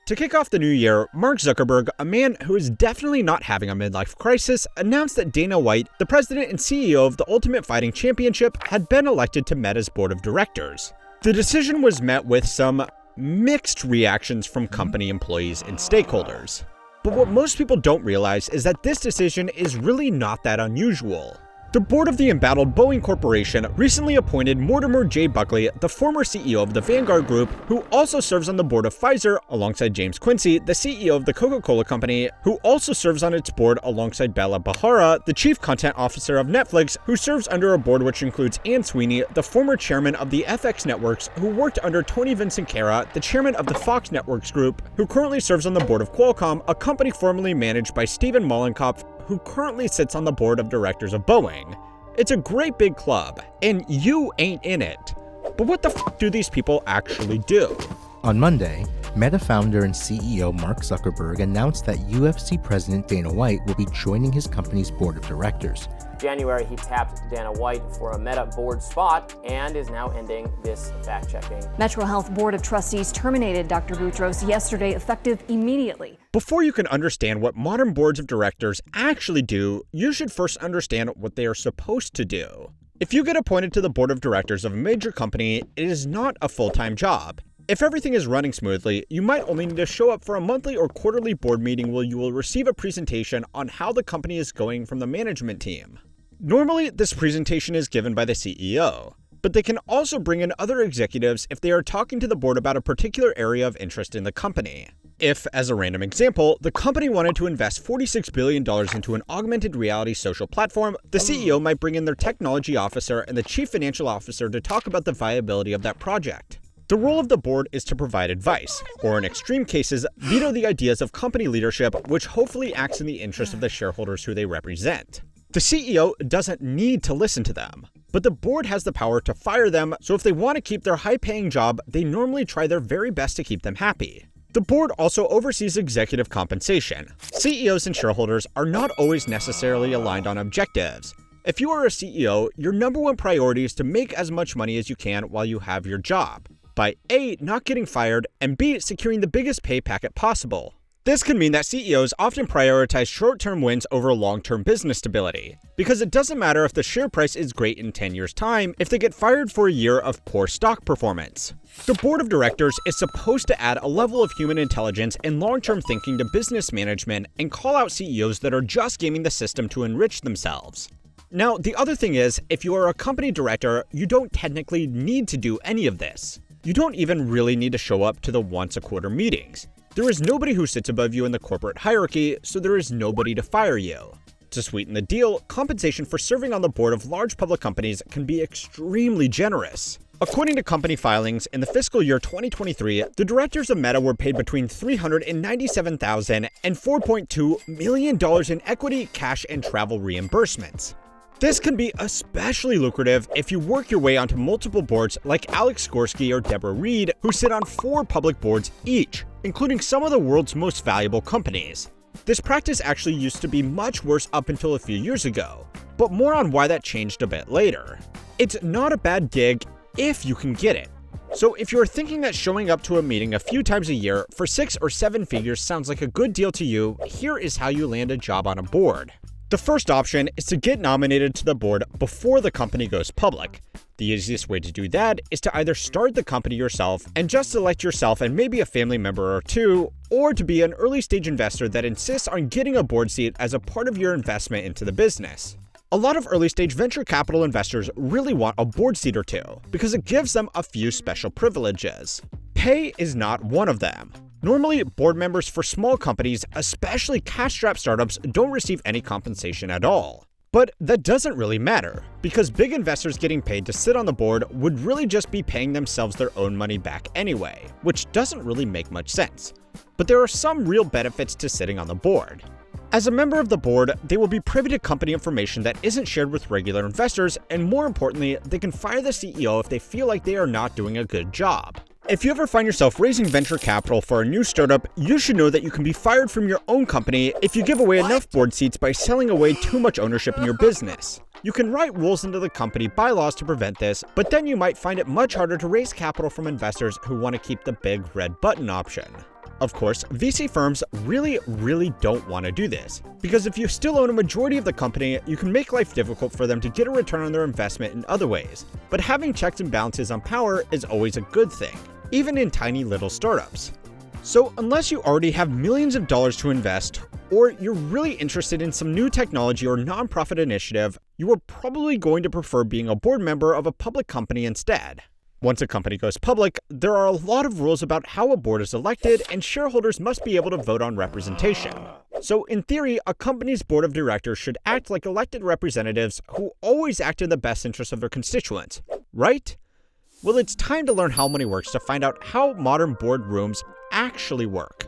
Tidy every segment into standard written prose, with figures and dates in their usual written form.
To kick off the new year, Mark Zuckerberg, a man who is definitely not having a midlife crisis, announced that Dana White, the president and CEO of the Ultimate Fighting Championship, had been elected to Meta's board of directors. The decision was met with some mixed reactions from company employees and stakeholders. But what most people don't realize is that this decision is really not that unusual. The board of the Embattled Boeing Corporation recently appointed Mortimer J Buckley, the former CEO of the Vanguard Group, who also serves on the board of Pfizer, alongside James Quincey, the CEO of the Coca Cola company, who also serves on its board alongside Bela Bajara, the chief content officer of Netflix, who serves under a board which includes Anne Sweeney, the former chairman of the FX networks, who worked under Tony Vinciquerra, the chairman of the Fox Networks Group, who currently serves on the board of Qualcomm, a company formerly managed by Steven Mollenkopf, who currently sits on the board of directors of Boeing. It's a great big club, and you ain't in it. But what the f do these people actually do? On Monday, Meta founder and CEO Mark Zuckerberg announced that UFC president Dana White will be joining his company's board of directors. January, he tapped Dana White for a Meta board spot and is now ending this fact-checking. Metro Health Board of Trustees terminated Dr. Boutros yesterday, effective immediately. Before you can understand what modern boards of directors actually do, you should first understand what they are supposed to do. If you get appointed to the board of directors of a major company, it is not a full-time job. If everything is running smoothly, you might only need to show up for a monthly or quarterly board meeting where you will receive a presentation on how the company is going from the management team. Normally, this presentation is given by the CEO, but they can also bring in other executives if they are talking to the board about a particular area of interest in the company. If, as a random example, the company wanted to invest $46 billion into an augmented reality social platform, the CEO might bring in their technology officer and the chief financial officer to talk about the viability of that project. The role of the board is to provide advice, or in extreme cases, veto the ideas of company leadership, which hopefully acts in the interest of the shareholders who they represent. The CEO doesn't need to listen to them, but the board has the power to fire them, so if they want to keep their high-paying job, they normally try their very best to keep them happy. The board also oversees executive compensation. CEOs and shareholders are not always necessarily aligned on objectives. If you are a CEO, your number one priority is to make as much money as you can while you have your job, by A, not getting fired, and B, securing the biggest pay packet possible. This can mean that CEOs often prioritize short-term wins over long-term business stability, because it doesn't matter if the share price is great in 10 years' time if they get fired for a year of poor stock performance. The board of directors is supposed to add a level of human intelligence and long-term thinking to business management and call out CEOs that are just gaming the system to enrich themselves. Now, the other thing is, if you are a company director, you don't technically need to do any of this. You don't even really need to show up to the once-a-quarter meetings. There is nobody who sits above you in the corporate hierarchy, so there is nobody to fire you. To sweeten the deal, compensation for serving on the board of large public companies can be extremely generous. According to company filings, in the fiscal year 2023, the directors of Meta were paid between $397,000 and $4.2 million in equity, cash, and travel reimbursements. This can be especially lucrative if you work your way onto multiple boards like Alex Skorsky or Deborah Reed, who sit on 4 public boards each, including some of the world's most valuable companies. This practice actually used to be much worse up until a few years ago, but more on why that changed a bit later. It's not a bad gig if you can get it. So if you're thinking that showing up to a meeting a few times a year for 6 or 7 figures sounds like a good deal to you, here is how you land a job on a board. The first option is to get nominated to the board before the company goes public. The easiest way to do that is to either start the company yourself and just elect yourself and maybe a family member or two, or to be an early stage investor that insists on getting a board seat as a part of your investment into the business. A lot of early stage venture capital investors really want a board seat or two because it gives them a few special privileges. Pay is not one of them. Normally, board members for small companies, especially cash-strapped startups, don't receive any compensation at all. But that doesn't really matter, because big investors getting paid to sit on the board would really just be paying themselves their own money back anyway, which doesn't really make much sense. But there are some real benefits to sitting on the board. As a member of the board, they will be privy to company information that isn't shared with regular investors, and more importantly, they can fire the CEO if they feel like they are not doing a good job. If you ever find yourself raising venture capital for a new startup, you should know that you can be fired from your own company if you give away enough board seats by selling away too much ownership in your business. You can write rules into the company bylaws to prevent this, but then you might find it much harder to raise capital from investors who want to keep the big red button option. Of course, VC firms really don't want to do this, because if you still own a majority of the company, you can make life difficult for them to get a return on their investment in other ways. But having checks and balances on power is always a good thing, even in tiny little startups. So unless you already have millions of dollars to invest, or you're really interested in some new technology or nonprofit initiative, you are probably going to prefer being a board member of a public company instead. Once a company goes public, there are a lot of rules about how a board is elected, and shareholders must be able to vote on representation. So in theory, a company's board of directors should act like elected representatives who always act in the best interest of their constituents, right? Well, it's time to learn how money works to find out how modern boardrooms actually work.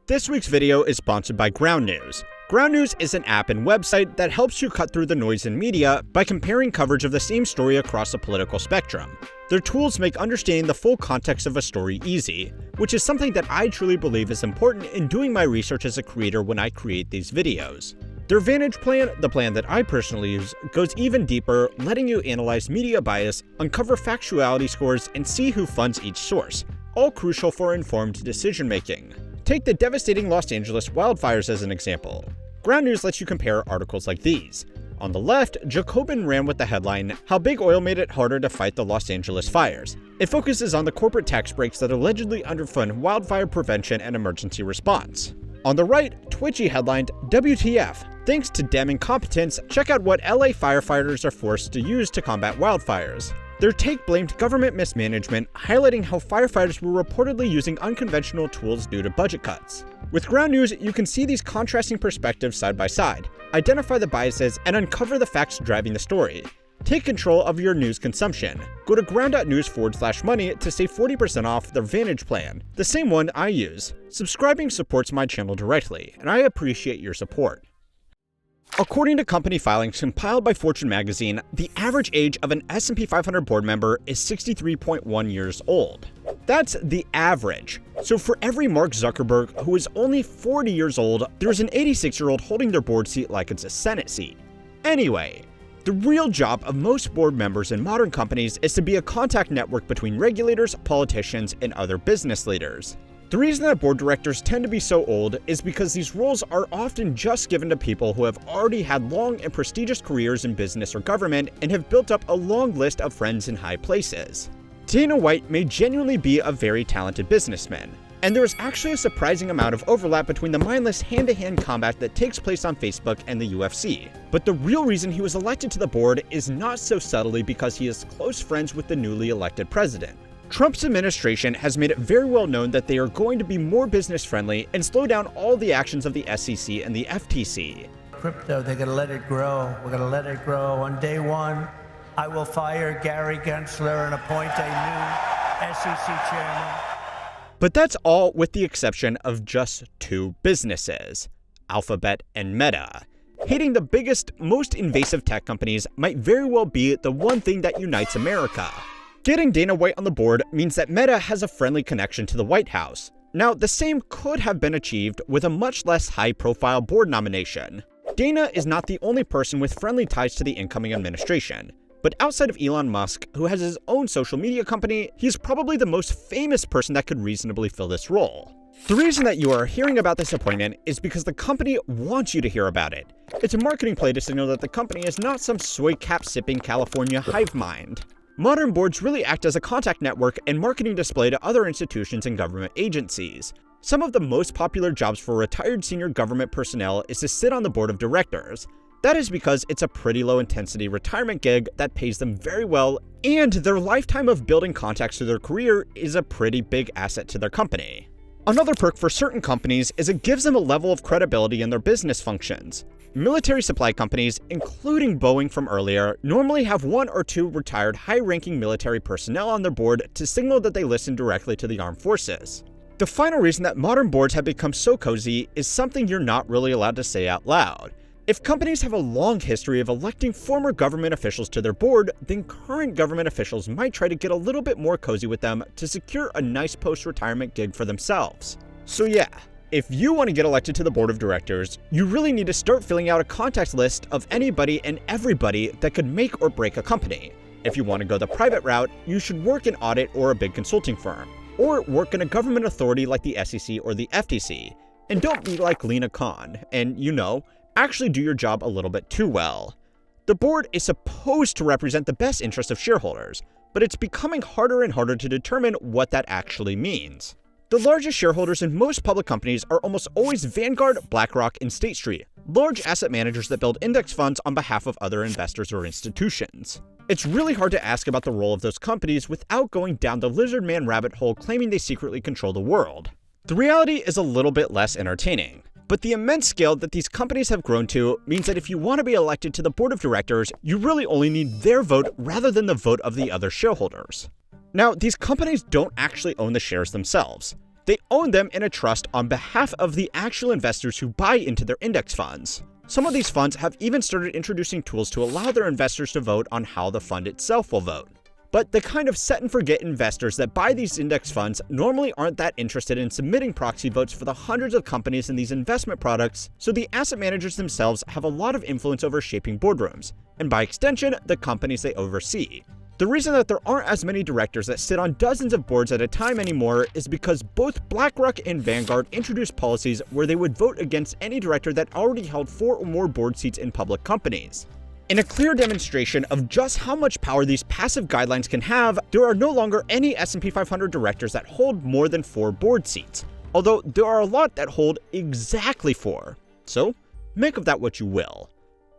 This week's video is sponsored by Ground News. Ground News is an app and website that helps you cut through the noise in media by comparing coverage of the same story across the political spectrum. Their tools make understanding the full context of a story easy, which is something that I truly believe is important in doing my research as a creator when I create these videos. Their Vantage plan, the plan that I personally use, goes even deeper, letting you analyze media bias, uncover factuality scores, and see who funds each source, all crucial for informed decision-making. Take the devastating Los Angeles wildfires as an example. Ground News lets you compare articles like these. On the left, Jacobin ran with the headline, "How Big Oil Made It Harder to Fight the Los Angeles Fires." It focuses on the corporate tax breaks that allegedly underfund wildfire prevention and emergency response. On the right, Twitchy headlined, "WTF? Thanks to Dem incompetence, check out what LA firefighters are forced to use to combat wildfires." Their take blamed government mismanagement, highlighting how firefighters were reportedly using unconventional tools due to budget cuts. With Ground News, you can see these contrasting perspectives side by side, identify the biases, and uncover the facts driving the story. Take control of your news consumption. Go to ground.news/money to save 40% off their Vantage plan, the same one I use. Subscribing supports my channel directly, and I appreciate your support. According to company filings compiled by Fortune magazine, the average age of an S&P 500 board member is 63.1 years old. That's the average. So for every Mark Zuckerberg who is only 40 years old, there's an 86-year-old holding their board seat like it's a Senate seat. Anyway, the real job of most board members in modern companies is to be a contact network between regulators, politicians, and other business leaders. The reason that board directors tend to be so old is because these roles are often just given to people who have already had long and prestigious careers in business or government and have built up a long list of friends in high places. Dana White may genuinely be a very talented businessman, and there is actually a surprising amount of overlap between the mindless hand-to-hand combat that takes place on Facebook and the UFC. But the real reason he was elected to the board is not so subtly because he is close friends with the newly elected president. Trump's administration has made it very well known that they are going to be more business-friendly and slow down all the actions of the SEC and the FTC. Crypto, they're going to let it grow. We're going to let it grow. On day one, I will fire Gary Gensler and appoint a new SEC chairman. But that's all with the exception of just two businesses, Alphabet and Meta. Hating the biggest, most invasive tech companies might very well be the one thing that unites America. Getting Dana White on the board means that Meta has a friendly connection to the White House. Now, the same could have been achieved with a much less high-profile board nomination. Dana is not the only person with friendly ties to the incoming administration. But outside of Elon Musk, who has his own social media company, he's probably the most famous person that could reasonably fill this role. The reason that you are hearing about this appointment is because the company wants you to hear about it. It's a marketing play to signal that the company is not some soy cap-sipping California hive mind. Modern boards really act as a contact network and marketing display to other institutions and government agencies. Some of the most popular jobs for retired senior government personnel is to sit on the board of directors. That is because it's a pretty low-intensity retirement gig that pays them very well, and their lifetime of building contacts through their career is a pretty big asset to their company. Another perk for certain companies is it gives them a level of credibility in their business functions. Military supply companies, including Boeing from earlier, normally have one or two retired high-ranking military personnel on their board to signal that they listen directly to the armed forces. The final reason that modern boards have become so cozy is something you're not really allowed to say out loud. If companies have a long history of electing former government officials to their board, then current government officials might try to get a little bit more cozy with them to secure a nice post-retirement gig for themselves. So yeah, if you want to get elected to the board of directors, you really need to start filling out a contact list of anybody and everybody that could make or break a company. If you want to go the private route, you should work in audit or a big consulting firm. or work in a government authority like the SEC or the FTC. And don't be like Lena Khan and, actually do your job a little bit too well. The board is supposed to represent the best interests of shareholders, but it's becoming harder and harder to determine what that actually means. The largest shareholders in most public companies are almost always Vanguard, BlackRock, and State Street, large asset managers that build index funds on behalf of other investors or institutions. It's really hard to ask about the role of those companies without going down the lizard man rabbit hole claiming they secretly control the world. The reality is a little bit less entertaining. But the immense scale that these companies have grown to means that if you want to be elected to the board of directors, you really only need their vote rather than the vote of the other shareholders. Now, these companies don't actually own the shares themselves. They own them in a trust on behalf of the actual investors who buy into their index funds. Some of these funds have even started introducing tools to allow their investors to vote on how the fund itself will vote. But the kind of set-and-forget investors that buy these index funds normally aren't that interested in submitting proxy votes for the hundreds of companies in these investment products, so the asset managers themselves have a lot of influence over shaping boardrooms, and by extension, the companies they oversee. The reason that there aren't as many directors that sit on dozens of boards at a time anymore is because both BlackRock and Vanguard introduced policies where they would vote against any director that already held 4 or more board seats in public companies. In a clear demonstration of just how much power these passive guidelines can have, there are no longer any S&P 500 directors that hold more than 4 board seats, although there are a lot that hold exactly 4. So, make of that what you will.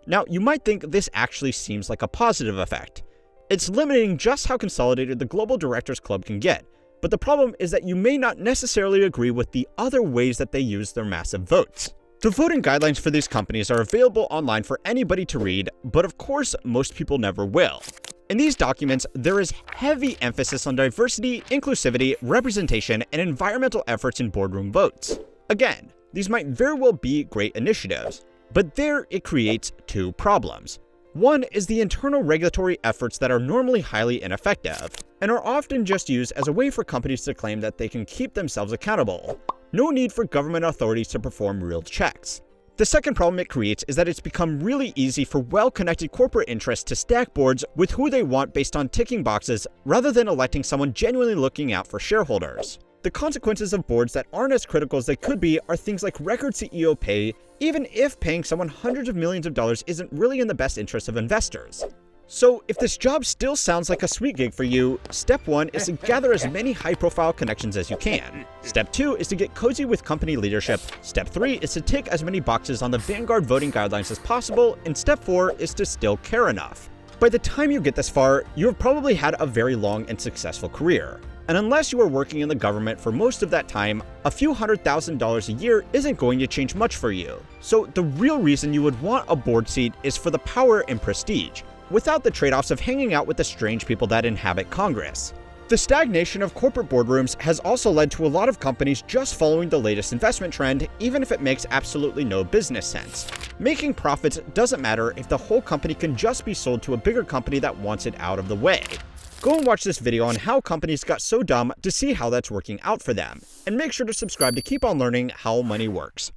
Now, you might think this actually seems like a positive effect. It's limiting just how consolidated the global directors club can get, but the problem is that you may not necessarily agree with the other ways that they use their massive votes. The voting guidelines for these companies are available online for anybody to read, but of course, most people never will. In these documents, there is heavy emphasis on diversity, inclusivity, representation, and environmental efforts in boardroom votes. Again, these might very well be great initiatives, but there it creates 2 problems. One is the internal regulatory efforts that are normally highly ineffective, and are often just used as a way for companies to claim that they can keep themselves accountable. No need for government authorities to perform real checks. The second problem it creates is that it's become really easy for well-connected corporate interests to stack boards with who they want based on ticking boxes rather than electing someone genuinely looking out for shareholders. The consequences of boards that aren't as critical as they could be are things like record CEO pay, even if paying someone hundreds of millions of dollars isn't really in the best interest of investors. So if this job still sounds like a sweet gig for you, step 1 is to gather as many high-profile connections as you can. Step 2 is to get cozy with company leadership. Step 3 is to tick as many boxes on the Vanguard voting guidelines as possible, and step 4 is to still care enough. By the time you get this far, you have probably had a very long and successful career. And unless you are working in the government for most of that time, a few $100,000 a year isn't going to change much for you. So the real reason you would want a board seat is for the power and prestige, without the trade-offs of hanging out with the strange people that inhabit Congress. The stagnation of corporate boardrooms has also led to a lot of companies just following the latest investment trend, even if it makes absolutely no business sense. Making profits doesn't matter if the whole company can just be sold to a bigger company that wants it out of the way. Go and watch this video on how companies got so dumb to see how that's working out for them, and make sure to subscribe to keep on learning how money works.